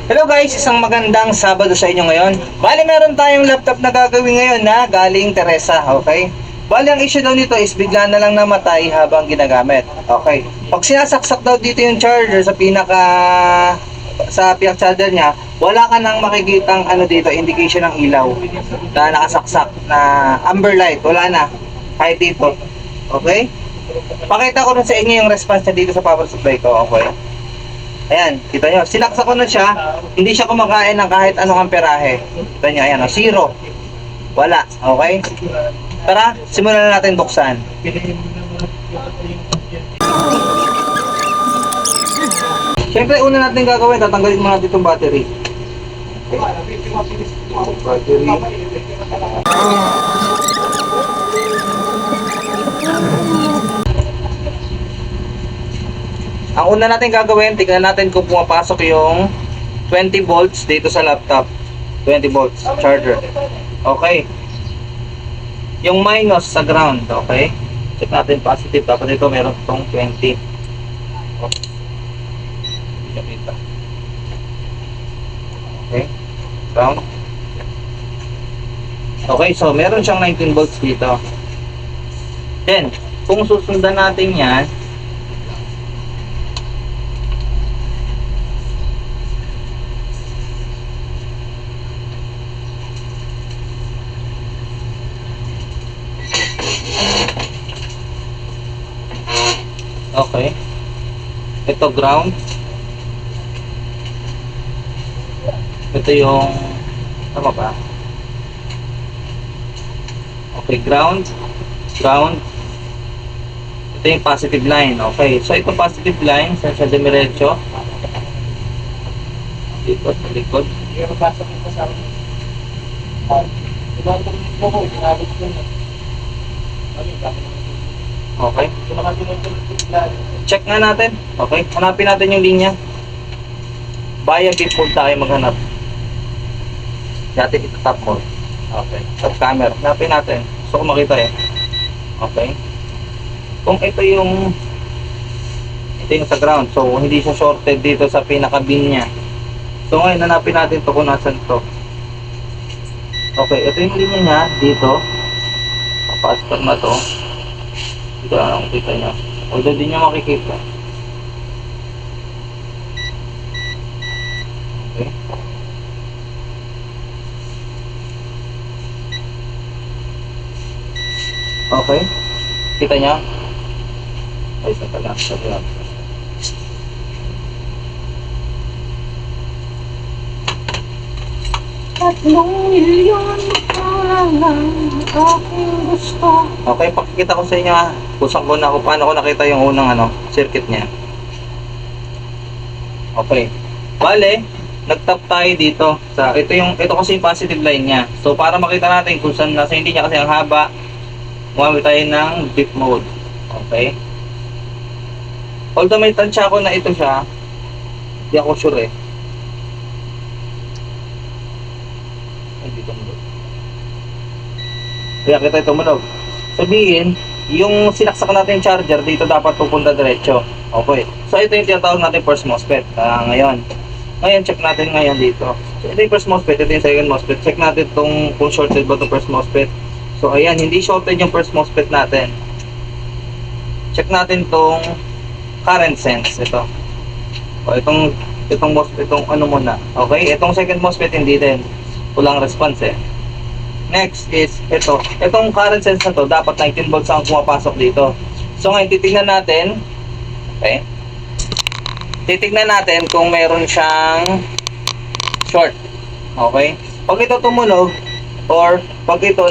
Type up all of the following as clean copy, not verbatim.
Hello guys, isang magandang Sabado sa inyo ngayon. Bali meron tayong laptop na gagawin ngayon na galing Teresa, okay? Bali ang issue daw nito is bigla na lang namatay habang ginagamit. Okay. Pag sinasaksak daw dito yung charger sa pinaka charger niya, wala ka nang makikitang ano dito, indication ng ilaw na nakasaksak na amber light, wala na. Kahit dito. Okay? Pakita ko na sa inyo yung response niya dito sa power supply ko, okay? Ayan, kita nyo, sinaksak ko na siya, hindi siya kumakain ng kahit anong amperahe. Kita nyo, ayan, zero. Wala, okay? Tara, simulan na natin buksan. Siyempre, una natin gagawin, tatanggalin muna natin itong battery. Battery. Ang una natin gagawin, tignan natin kung pumapasok yung 20 volts dito sa laptop. 20 volts charger. Okay. Yung minus sa ground, okay? Check natin positive. Dapat ito meron itong 20. Okay. Ground. Okay, so meron siyang 19 volts dito. Then, kung susundan natin yan, okay. Ito ground. Ito yung tama ba? Okay, ground. Ground. Ito yung positive line. Okay. So ito positive line, saan siya dumiretso? Dito sa likod. Okay. Check nga natin. Okay. Hanapin natin yung linya. Bayan default tayo maghanap. Dati ito top mode. Okay. Top camera. Hanapin natin. Gusto ko makita eh. Okay. Kung ito yung sa ground. So hindi siya shorted dito sa pinaka-bin niya. So ngayon hanapin natin to kung nasan to. Okay. Ito yung linya niya dito. Kapastor na to. Ito ang kita niya. Although di niya makikita. Okay. Okay. Kita niya? Ay, sa pala. Sa pala. Okay, pakikita ko sa inyo kung saan ko na, kung paano ko nakita yung unang circuit niya. Okay. Bale, nag-tap tayo dito sa ito kasi yung positive line niya. So para makita natin kung saan nasa hindi niya kasi ang haba, gumamit tayo ng dip mode. Okay. Although may tansya ko na ito siya, hindi ako sure eh. Kaya kita ito tumunog. Sabihin, yung sinaksak natin charger dito dapat pupunta diretso. Okay. So ito yung tinatawag natin first MOSFET. Ngayon check natin ngayon dito. So ito yung first MOSFET, ito yung second MOSFET. Check natin kung shorted ba itong first MOSFET. So ayan, hindi shorted yung first MOSFET natin. Check natin tong current sense. Ito. O itong ano muna. Okay, itong second MOSFET hindi din. Kulang response eh. Next is ito. Itong current sense na to, dapat 19 volts ang pumapasok dito. So ngayon titignan natin. Okay. Titignan natin kung meron siyang short. Okay. Pag ito tumunog or pag ito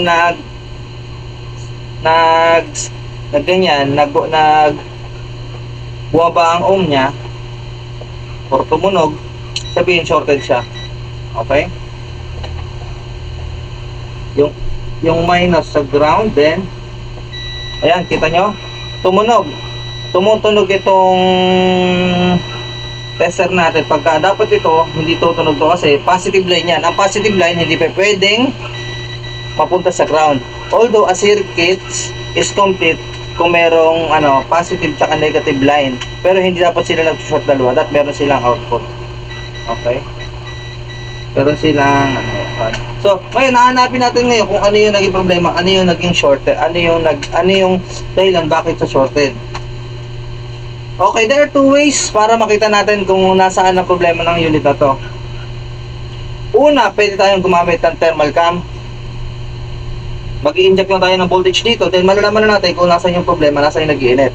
bumaba ang ohm niya or tumunog, sabihin shorted siya. Okay. Yung minus sa ground, then ayan, kita nyo tumutunog itong tester natin. Pagka dapat ito hindi tutunog to kasi positive line yan. Ang positive line hindi pa pwedeng papunta sa ground, although a circuit is complete kung merong positive tsaka negative line, pero hindi dapat sila nag-short dalawa, that meron silang output. Okay? Pero silang so, ngayon hahanapin natin ngayon kung ano yung naging problema, ano yung naging shorted, ano yung dahilan bakit sa shorted. Okay, there are two ways para makita natin kung nasaan ang problema ng unit na to. Una, pwede tayong gumamit ng thermal cam. Mag-i-inject lang tayo ng voltage dito, then malalaman na natin kung nasaan yung problema, nasaan yung nag-iinit.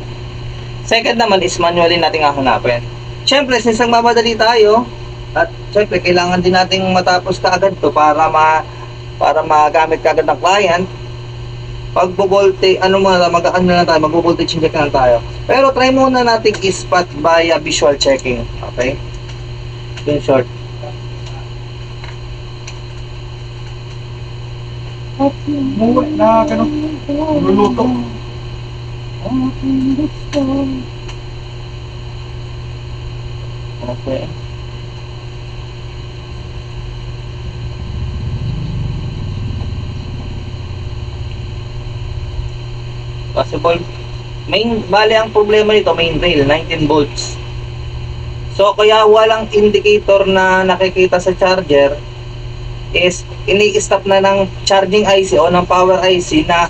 Second naman is manually natin hahanapin. Siyempre, since nagmamadali tayo, at siyempre, kailangan din nating matapos kaagad to para magamit kaagad ng client. Pag voltage, mag-voltage inject lang tayo. Pero try muna natin i-spot via visual checking. Okay? In short. Muwi na gano'n. Luluto. Okay. Possible. Bale ang problema nito, main rail, 19 volts. So, kaya walang indicator na nakikita sa charger is ini-stop na ng charging IC o ng power IC na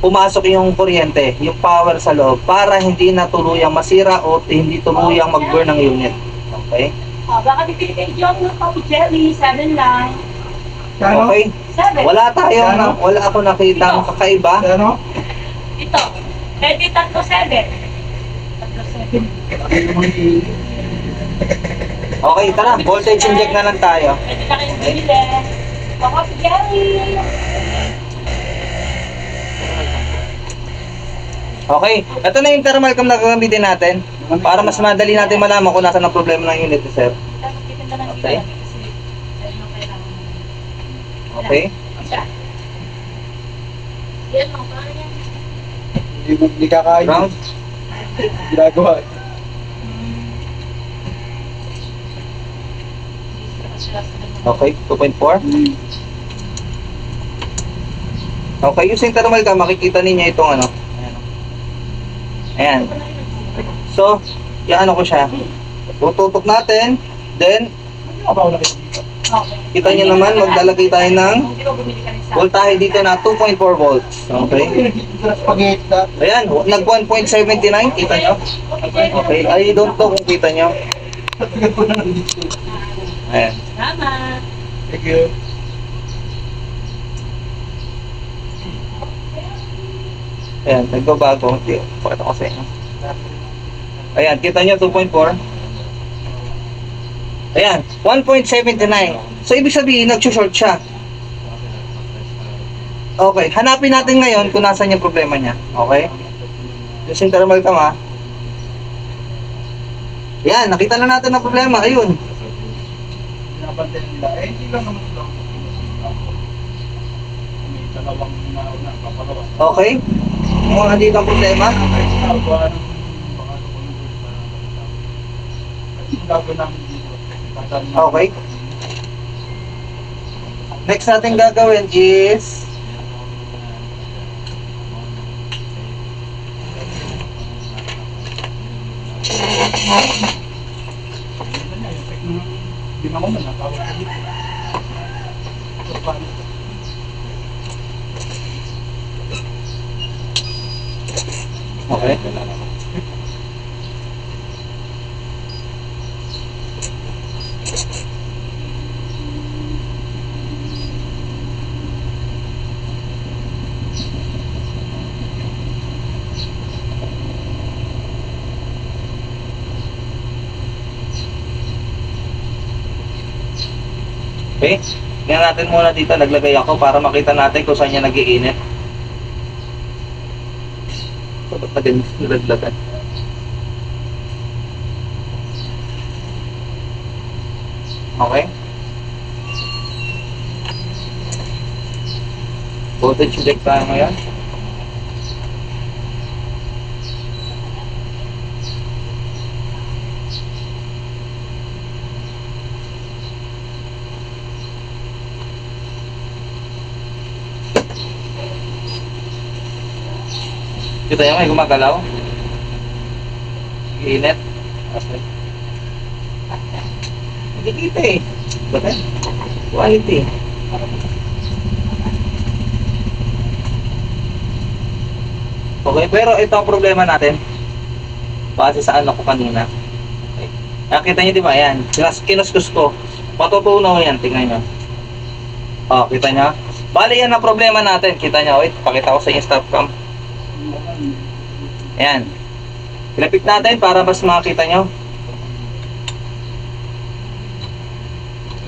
pumasok yung kuryente, yung power sa loob para hindi na tuluyang masira o hindi tuluyang mag-burn ng unit. Okay? Baka bibili kay John ng coffee jelly, 7 lang. Kano? Okay? 7. Wala ako nakitang kakaiba. Kano? Ito. Pwede 3, 7. 3, 7. Okay, tara, voltage inject na lang tayo. Pwede na kayong bumili. Coffee jelly. Okay, ito na yung thermal cam na gagamitin natin para mas madali natin malaman kung nasa ang problema ng unit, sir. Okay. Okay? Yan mo, paano yan? Hindi kakain. Round? Ginagawa. Okay, 2.4. Okay, using thermal cam, makikita ninyo itong ano. Ayan. So, yan ko siya. Tututok natin, then, Okay. kita nyo naman, maglalagay tayo ng voltahe dito na 2.4 volts. Okay? Spaghetti na. Ayan, nag 1.79, kita nyo? Okay, I don't know kung kita nyo. Ayan. Tama. Thank you. Ayan, nagbabago. Hindi, pakita ko sa inyo. Ayan, kita nyo 2.4. Ayan, 1.79. So, ibig sabihin, nag-short siya. Okay, hanapin natin ngayon kung nasan yung problema niya. Okay? Using thermal cam, ha? Ayan, nakita na natin ang problema. Ayun. Pinabantayan nila. Hindi lang naman ito. May dalawang nauna, papalawa. Okay? Kung andito ang problema. Okay. Next natin gagawin is okay. Okay? Tingnan natin muna dito, naglagay ako para makita natin kung saan niya nag-iinit. So, ba't na ganyan nilaglagan? Okay? Voltage check tayo ngayon. Kita nyo may gumagalaw. Init. Okay. Nakikita eh. Bata? Quality. Okay, pero ito ang problema natin. Base sa ano ko kanina. Okay. Nakita niyo di ba yan? Kinuskus ko. Patutunaw yan, tingnan niyo. Oh, kita niyo? Bali yan ang problema natin. Kita niyo, wait, pakita ko sa inyo stop cam. Ayan. Pinapit natin para mas makita niyo.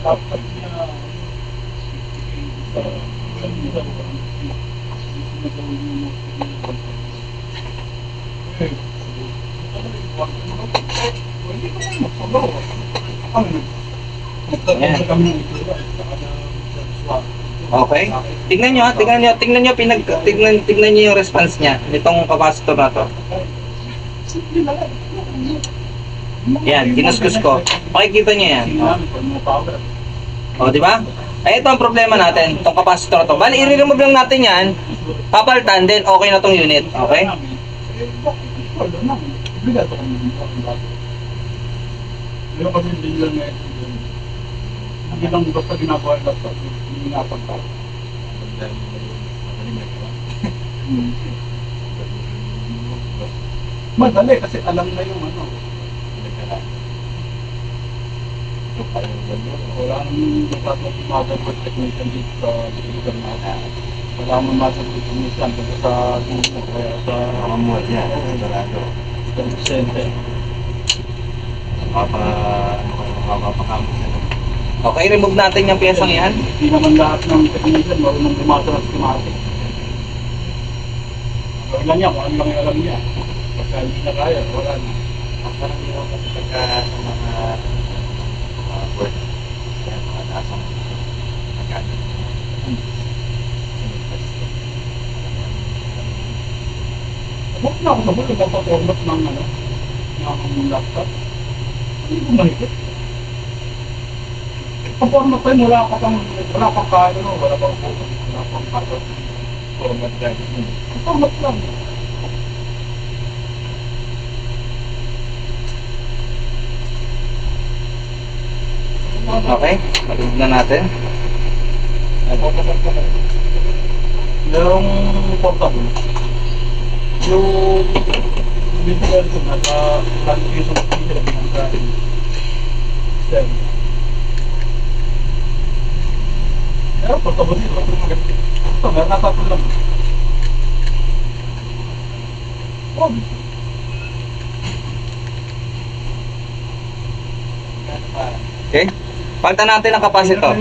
Dapat niya, Okay? Tingnan niyo, tingnan niyo tingnan niyo yung response niya nitong capacitor na to. Yan, kinuskus ko. Makikita niyo yan. O, di ba? Ay, ito ang problema natin, itong capacitor na to. Bali, i-remove lang natin yan, papalitan, then okay na tong unit. Okay? Pero kasi hindi lang na hindi lang basta ginagawa yung laptop, hindi nga pagka. Madali kasi alam na yung ano. Wala nang nagtatrabaho ng technician dito sa lugar natin. Wala nang masagot technician dito sa dito kaya sa Mamuhat yan, sarado. sente. Mapapakamot yan. Okay, remove natin yung piyesang yan. Hindi naman lahat ng technician marunong bumasa ng schematic. Gawin lang niya kung ano lang yung alam niya. Pagka hindi na kaya, wala na. Parang hindi ako kasi pagka sa mga work, kaya mga lasang nagkano. Huwag na ako sa bulo, magpapormat ng ano, ng laptop. Hindi ko mahigit. Papormat tayo, wala pang kaya, no? Wala pang focus, wala pang kaya. Format guys. Format lang. Okay, remove na natin. Yung portable, yung visual ko na sa qualification of teacher ng STEM. Pero portable dito, ito maganda. Ito, meron natapon lang. Oh, Okay? Palitan natin ang capacitor.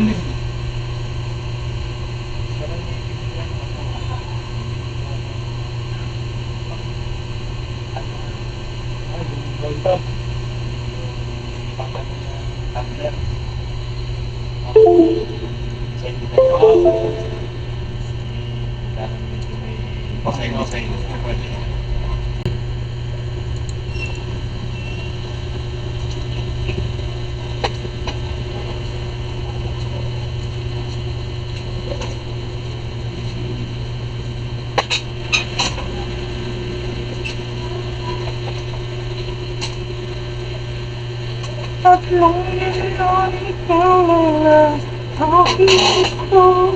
Tatlong milyon ikaw na aking gusto.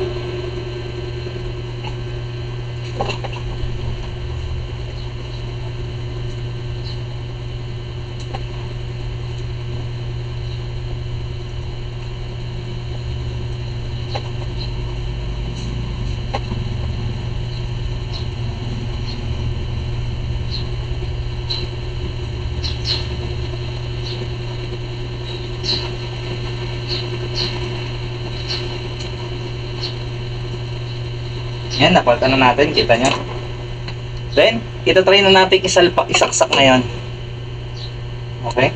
Yan, napalitan na natin, kita nyo. Then, itatry na natin isaksak na yan. Okay?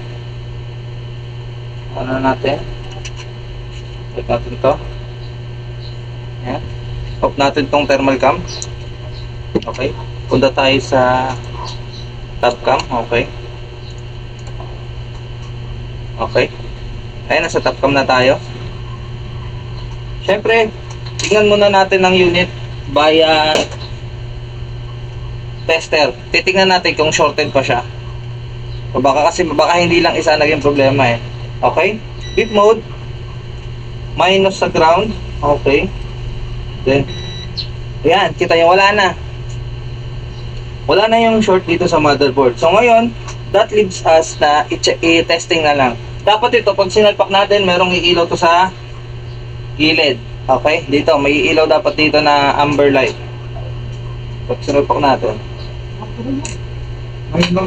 Ano na natin? Click natin to. Yan. Off natin tong thermal cam. Okay. Punta tayo sa top cam. Okay. Okay. Ayun, nasa top cam na tayo. Siyempre, tingnan muna natin ang unit via tester. Titingnan natin kung shorted pa siya. O baka kasi baka hindi lang isa naging problema eh. Okay? Beep mode. Minus sa ground. Okay. Then, ayan, kita nyo, wala na. Wala na yung short dito sa motherboard. So ngayon, that leaves us na i-testing na lang. Dapat ito, pag sinalpak natin, merong iilaw to sa gilid. Okay? Dito, may ilaw dapat dito na amber light. Pag sinalpak natin. Ngayon lang,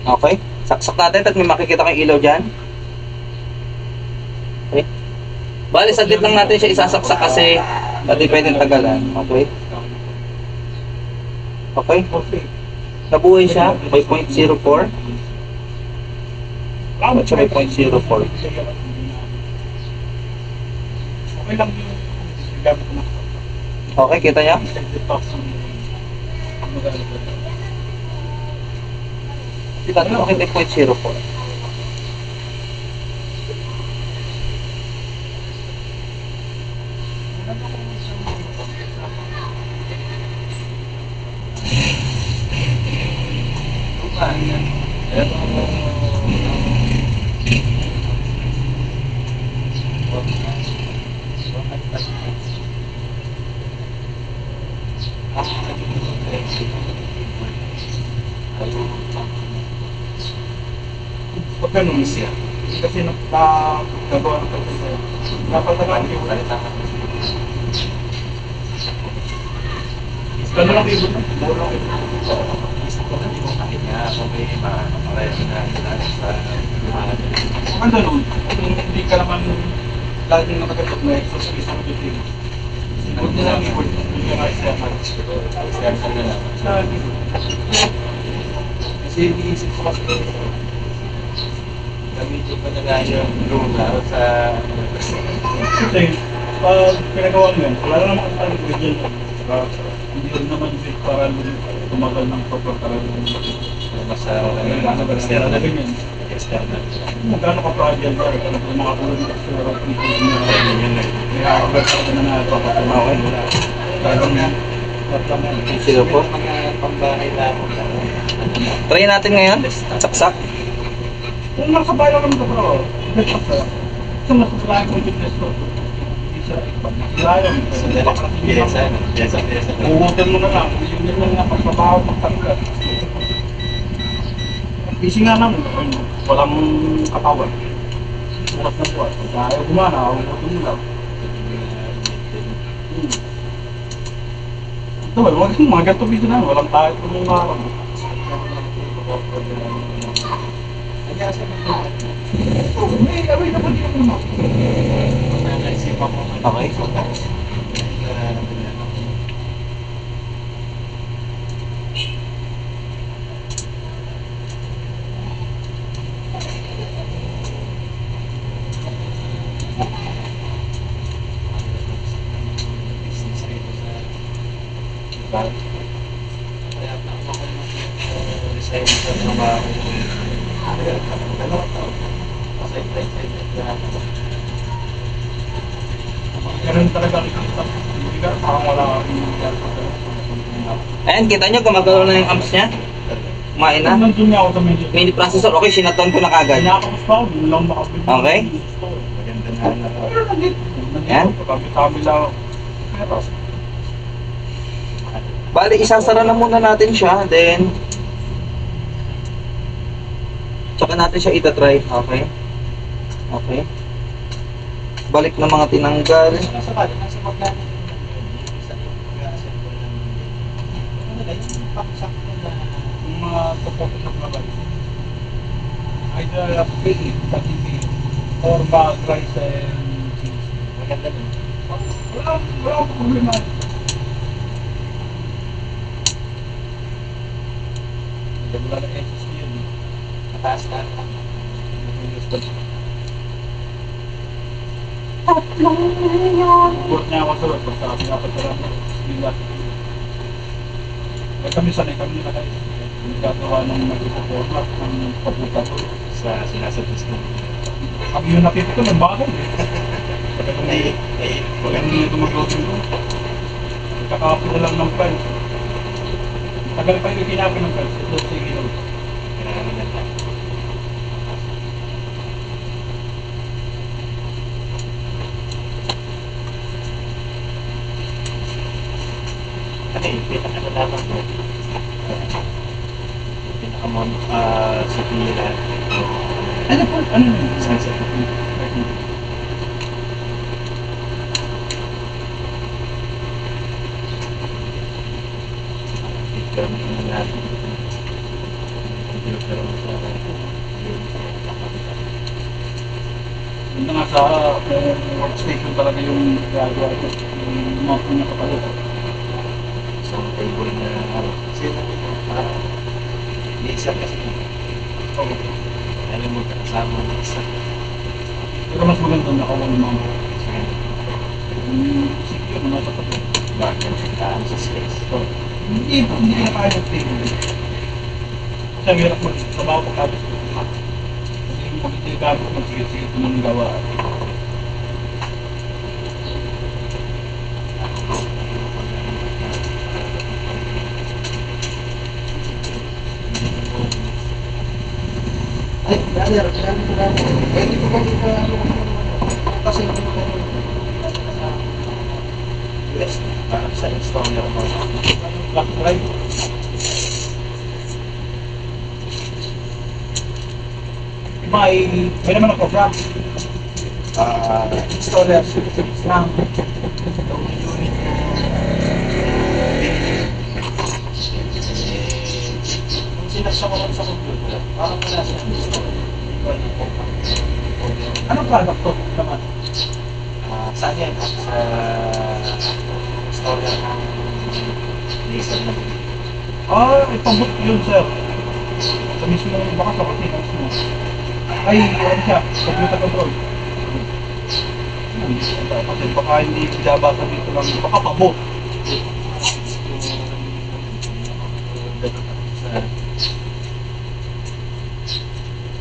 Okay? Saksak natin at may makikita kang ilaw dyan. Okay? Bali, saglit lang natin siya isasaksak kasi pati pwedeng tagalan. Okay? Okay? okay. Nabuhay siya. May 0.04. Ba't siya may 0.04? Okay lang yung gamit ko na. Okay, kita niya? Kita niya, okay, may 0.04. Huwag ganun siya. Kasi nagagawa ng pagkakita. Napatagaan ko yung gano'n lang ibon na. Mura lang ibon. Kahit nga kung may mga na sa Ang ganun, kung hindi ka naman laging nakagatot na exercise ang bitin. Huwag mo lang ibon. Hindi ka nga external na lang. Kasi iniisip ko kasi Gamitin ko na lang yung room laro sa kasi pag pinagawa mo yan, wala naman ang tayo dyan. Hindi rin naman fit para tumagal ng pagkakaroon ng mas external na ganyan. External. kung gaano ka-fragile ka, kung makatulong ka sa mga people na may hakagat ka na napapatulong. Talagang tatlaman. 0.04. Mga pambahay lang. Try natin ngayon. Saksak. Kung nakabala ka mga bro, nagpas ka. Kasi masasalayan ko yung fitness ko. Hindi siya pag masalayan. Pyesa. Uhutin mo na lang. Yun lang nga pagbabaho, magtanggal. Busy nga naman. Walang katawan. Sukat na buwan. Pag ayaw gumana, uhutin mo lang. Ito ba, mga ganito busy na. Walang tayo kung mga alam. May away na ba dito naman? Okay. Ganun talaga ang kita. Hindi ka, parang wala kang Ayan, kita nyo, gumagalaw na yung amps niya. Kumain na. nandun niya ako sa medyo. Mini processor, okay, sinaton ko na kagad. Kinakamas pa ako, doon lang makabili. Okay. Maganda na. Pero nandito. Yan. Pagkakitabi lang ako. Pero, Bali, isasara na muna natin siya, then tsaka natin siya itatry. Okay? Okay. Balik na mga tinanggal. Nasa magkano sa pag-assemble lang. Ano na yung paksakto na yung mga tupokot na labay. Either pili, patiti, or bag rice and cheese. maganda nun. Wala akong problema. Wala na SSD yun. Mataas na. Report niya ako sa web, basta pinapatira mo. Nila. Eh kami sanay kami na kayo. Gagawa ng mag-format ng paputa ko. Sa sinasuggest mo. Kami yung nakita ko ng bagay. Ay, Maganda yung tumagawin mo. Kakapin na lang ng file. Tagal pa yung kinapin ng file. Ito sige lang. kailangan na kailangan mo, pinakamon, si Pila, Ano po? Ano yun? sunset. Picture mo na natin. Picture mo sa Yung nga sa workstation talaga yung gagawa ko. Yung mga po nakapalit. isang table na kasi laser kasi alam mo kasama mo isa Pero mas maganda nakawal ng mga yung CPU na nasa tabi. bakit taan sa space. So, hindi na kaya mag-table. Kasi ang hirap magtrabaho pagkabos ko. Kasi yung pag-table ko, magsigit-sigit ko ng gawa. Ay, brother, pwede ko ba dito kasi US para sa installer mo. Black drive. May naman ako, Frank. Installer lang itong unit mo. Kung sinaksa ko lang sa computer, parang wala siyang installer. Anong product to naman? Saan yan? Sa installer ng laser na dito. Ipabot yun, sir. Sa mismo baka sa kasi mismo. Ay, ano siya? Computer control. Kasi baka hindi binabasa dito lang. Baka pabot.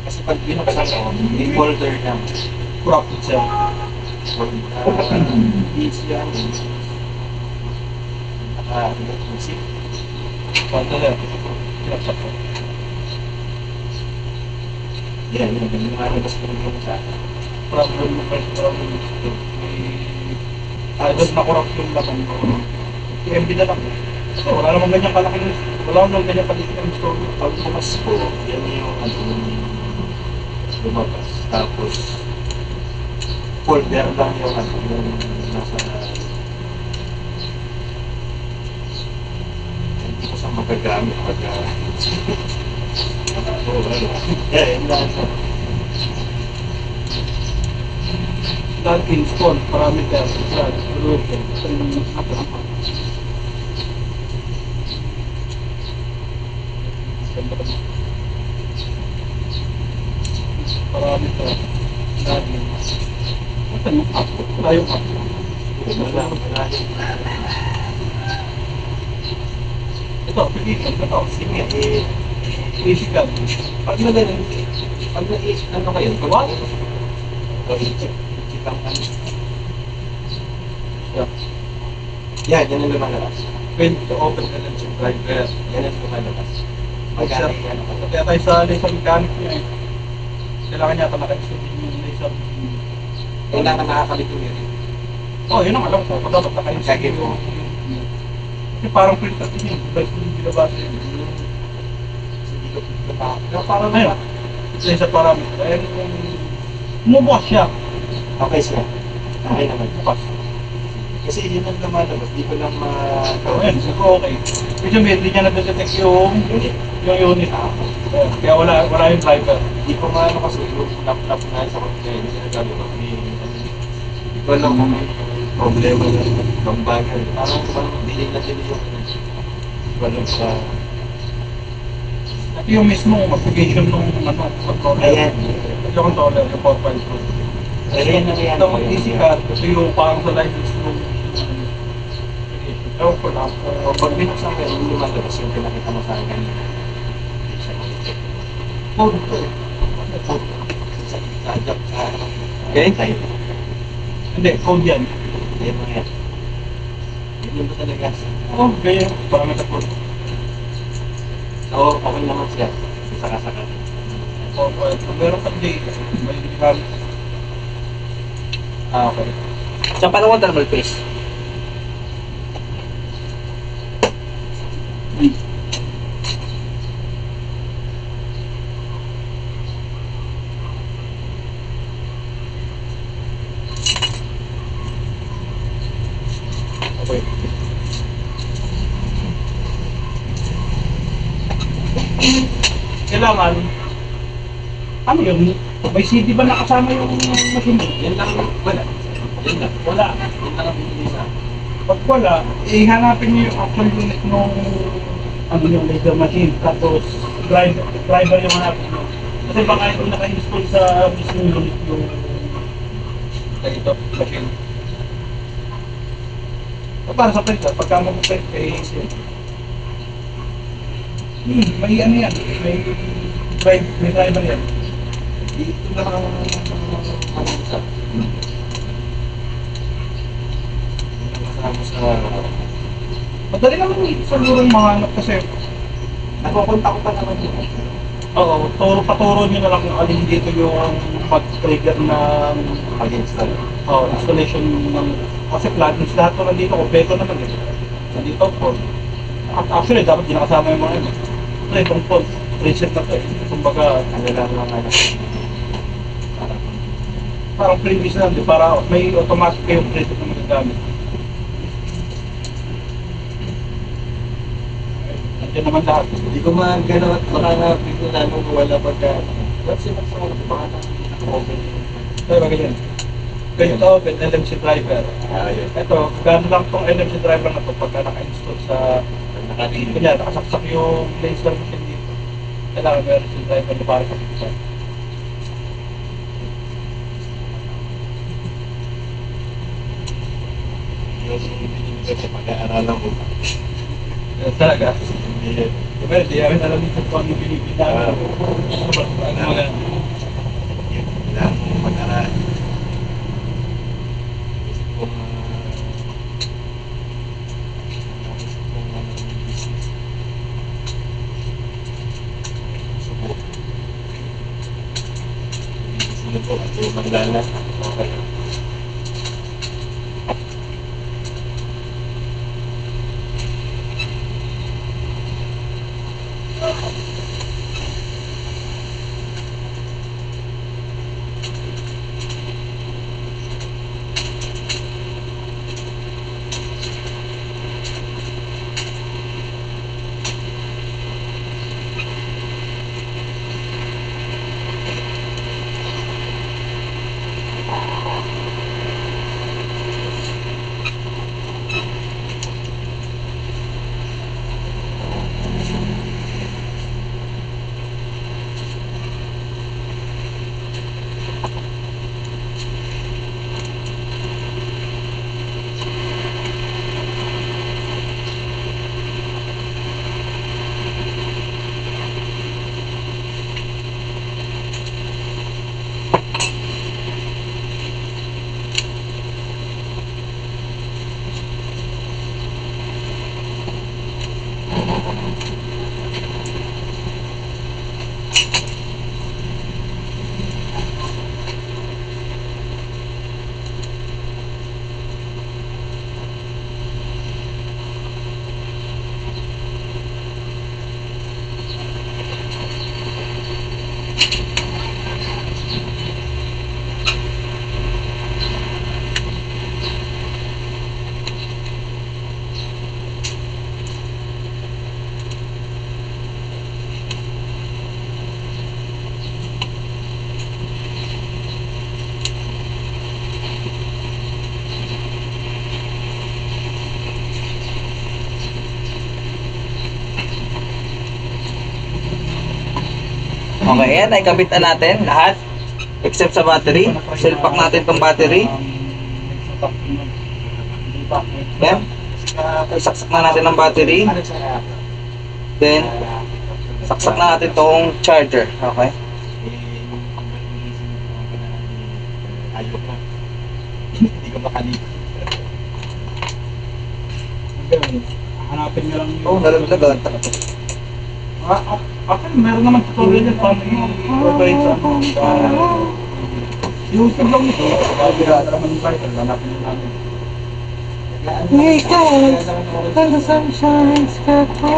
Kasi pag binuksan ko, may folder na Corrupted, sir. easy yan. Naka-music. Pwede, sir. Kinaksak ko. Yan, yun. Yung malabas ko yung sa akin. Problem mo kasi problem ito. Doon na-corrupt yung laman ko. TMB na lang. So, wala namang ganyan kalaki. Wala namang ganyan kalaki ng store. Pag bukas ko, yan yung lumabas. Tapos, folder lang yung yung nasa hindi ko sa magagamit pagka yun lang. Dahil install, parameter, solution, apa-apa. Parameter, dahil ito yung app, wala yung app. Wala. Ito, application, ito, Sige, physical. pag nagaling, pag ano kayo, gawa ko. Kitang ano. Yeah. Yan ang lumalabas. When to open the engine driver. Yan ang lumalabas. Sir, Magkano yan ako. kaya tayo sa laser mechanic niya eh. Kailangan niya ata naka-install yung laser. Kailangan nakakabit yung unit. Oh, yun ang alam ko. Kung dapat naka-install Kagit mo. Kasi parang filter din yun. Device ko yung binabasa yun. Hindi ko pa. Pero parang Ayun. Laser parameter. Ayun yung umubukas siya. okay siya. Okay naman. Bukas. Kasi yun ang lumalabas. Di ko lang Ayun, siguro okay. Ibig sabihin, hindi niya na-detect yung unit. unit. Ayun, kaya wala yung driver. Hindi ko maano kasi yung laptop na sa computer. Hindi sinasabi ko. Hindi ko alam kung may problema na ng bagay. Parang delay na delay yung hindi ko alam sa... Ito yung mismo application ng controller. Ayan. Yung controller, yung 4.2. Ayan na yan. Ito ang easy card. Ito yung parang sa license ng ewan ko lang. Pag binuksan ko yung lumalabas yung pinakita mo sa akin kanina. Hindi siya mag-check. Code to eh. Code. Okay. Type. Hindi, code yan. Ayan mo yan. Yun ba talaga? Oh, ganyan. Parameter code. So, okay naman siya. Saka-saka. Meron pa J. May gamit. Okay. Sa panahon thermal paste. kailangan, ano yun, may CD ba nakasama yung machine? Yan lang, wala. Yan lang. Wala. Yan lang ang pinili sa akin. Pag wala, hanapin niyo yung actual unit nung ano yung laser machine, tapos driver yung hanapin niyo. Kasi baka ito naka-install sa mismong unit yung Ito, machine. para sa printer, pagka mag-print kay may ano yan, may driver yan. Dito lang ang sa kasama sa Madali naman sigurong mahanap kasi nakukunta ko pa naman yun. oo, paturo nyo na lang kung alin dito yung mag-trigger ng Pag-install. installation ng kasi plugins lahat naman dito, kompleto naman eh. Nandito po. Actually, dapat ginakasama yung mga ano. Ito itong phone, preset na to eh. Kumbaga, Ano lang lang ano. parang previous lang, di? Para may automatic kayong preset na magagamit. Nandiyan naman lahat. Hindi ko magano at baka na-pick ko na nung wala pagka. Kasi nasa baka na-open. Ay, magaling. Ganito, LMC driver. Ayun. Ito, gano'n lang itong LMC driver na to pagka naka-install sa Nakadito. kanya, nakasaksak yung laser machine dito. Kailangan meron si driver na para sa pizza. Yung binibigay sa pag-aaralan ko. Talaga? Hindi. Diba, di namin alam dito kung ano binibigay namin. Ano mga Kailangan mo pag-aralan. Gusto kong business. Gusto ko. Gusto ko at yung maglala. Okay. Okay, yan. Ay kabitan natin lahat. Except sa battery. Silpak natin tong battery. Yan. Isaksak na natin ang battery. Then, saksak na natin tong charger. Okay. Ayaw ko. Hindi ko makalimutan. Hanapin nyo lang yung... Oh, nalaglagan. Actually, meron naman tutorial yan paano i-operate sa ano. YouTube lang ito. Birada naman yung title, hanapin nyo namin.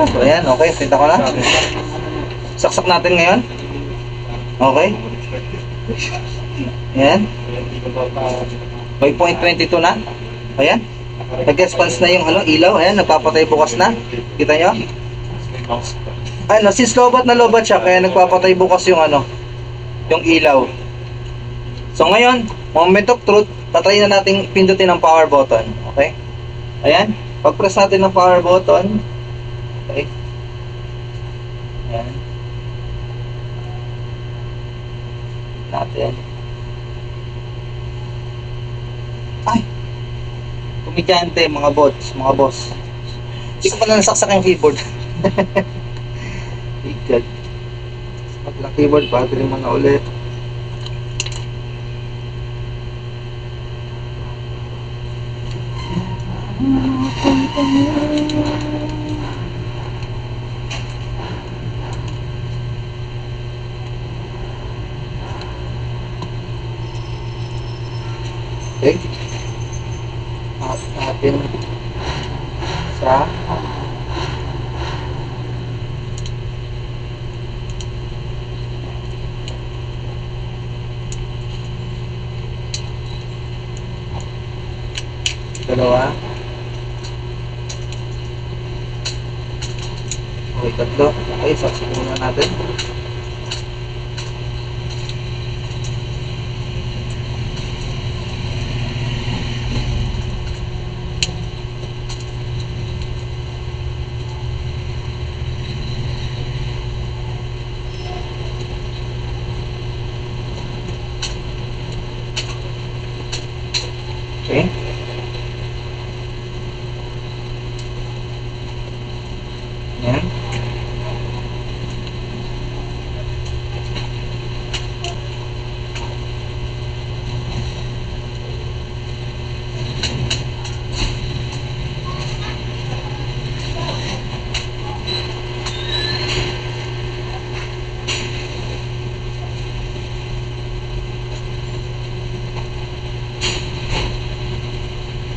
So, ayan. Okay, pinta ko na. Saksak natin ngayon. Okay. Ayan. 5.22 na. Ayan. Nag-response na yung ano, ilaw. Ayan, nagpapatay bukas na. Kita nyo? ano, since lobat na lobat siya, kaya nagpapatay bukas yung ano, yung ilaw. So ngayon, moment of truth, tatry na natin pindutin ang power button. Okay? Ayan. Pag-press natin ng power button. Okay. Ayan. Natin. Ay! Kumikyante, mga bots, mga boss. Hindi ko pala nasaksak yung keyboard. Bigad. Saksak lang keyboard, battery mo na ulit. Okay. At natin sa dalawa. Okay, tatlo. Okay, saksi muna natin. Okay. Yan.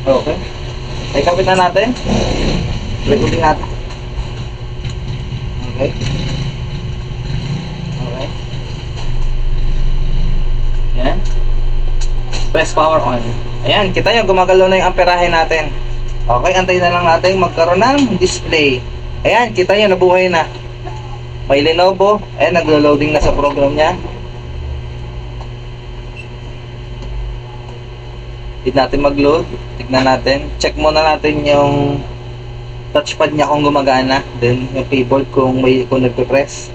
Okay. Ay, kapit na natin. Reguling natin. Okay. Okay. Yan. Press power on. Ayan, kita nyo, gumagalaw na yung amperahe natin. Okay, antayin na lang natin magkaroon ng display. Ayan, kita nyo, nabuhay na. May Lenovo. Ayan, naglo-loading na sa program niya. Hindi natin mag-load. Tignan natin. Check muna natin yung touchpad niya kung gumagana. Then yung keyboard kung nagpe-press.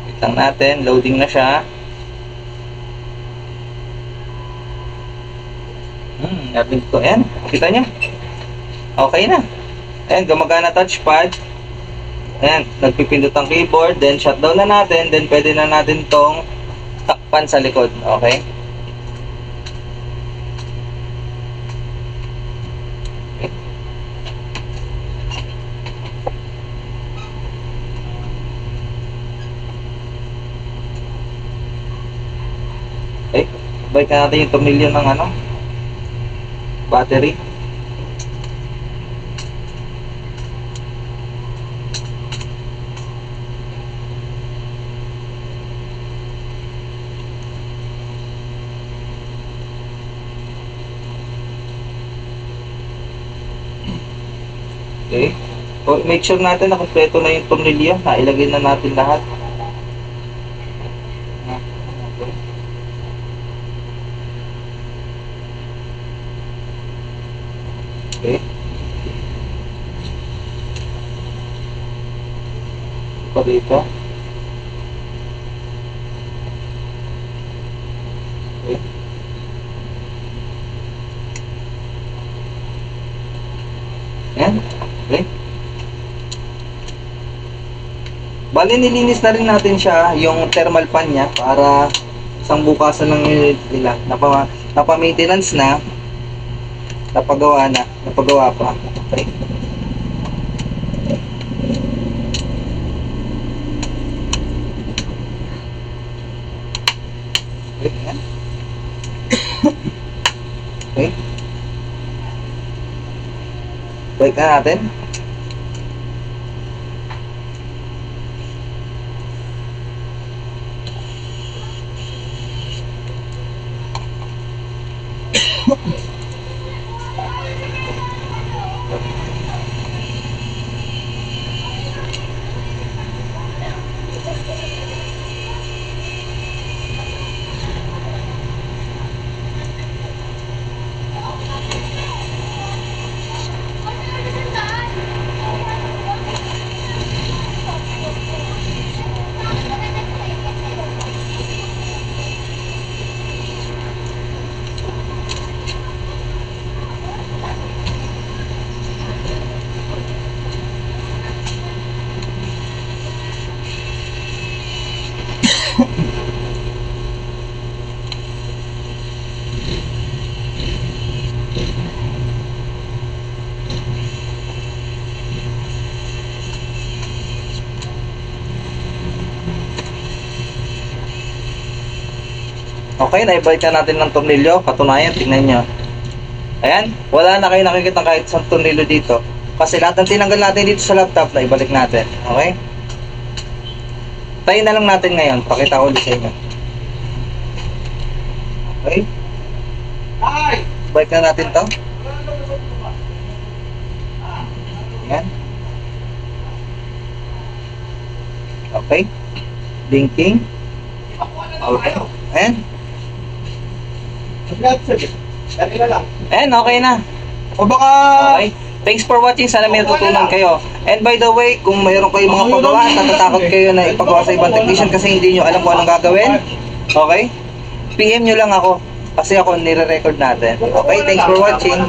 Wait lang natin. Loading na siya. Narinig ko. Ayan. Kita niya. Okay na. Ayan. Gumagana touchpad. Ayan, nagpipindot ang keyboard, then shutdown na natin, then pwede na natin tong takpan sa likod, okay? Okay, balik na natin yung tornilyo ng ano, battery. Okay. So, make sure natin na kompleto na yung tornilyo. Nailagay na natin lahat. Okay. Pa dito. Okay. Yan. Okay. Bali, nilinis na rin natin siya, yung thermal fan niya, para isang bukasan ng unit nila. Napa-maintenance na, napagawa pa. Okay. Okay, yan. Okay. Balik na natin. Okay, naibalik na natin ng tornilyo. Katunayan, tingnan nyo. Ayan, wala na kayo nakikita kahit isang tornilyo dito. Kasi lahat ng tinanggal natin dito sa laptop, naibalik natin. Okay? Tayo na lang natin ngayon. Pakita ko ulit sa inyo. Okay? Balik na natin to. Ayan. Okay. Blinking. Okay. Ayan. Ayan, okay na. O baka... Okay. Thanks for watching. Sana may natutunan kayo. And by the way, kung mayroon kayong mga paggawa at natatakot kayo na ipagawa sa ibang technician kasi hindi nyo alam kung anong gagawin, okay? PM nyo lang ako kasi ako nire-record natin. Okay, thanks for watching.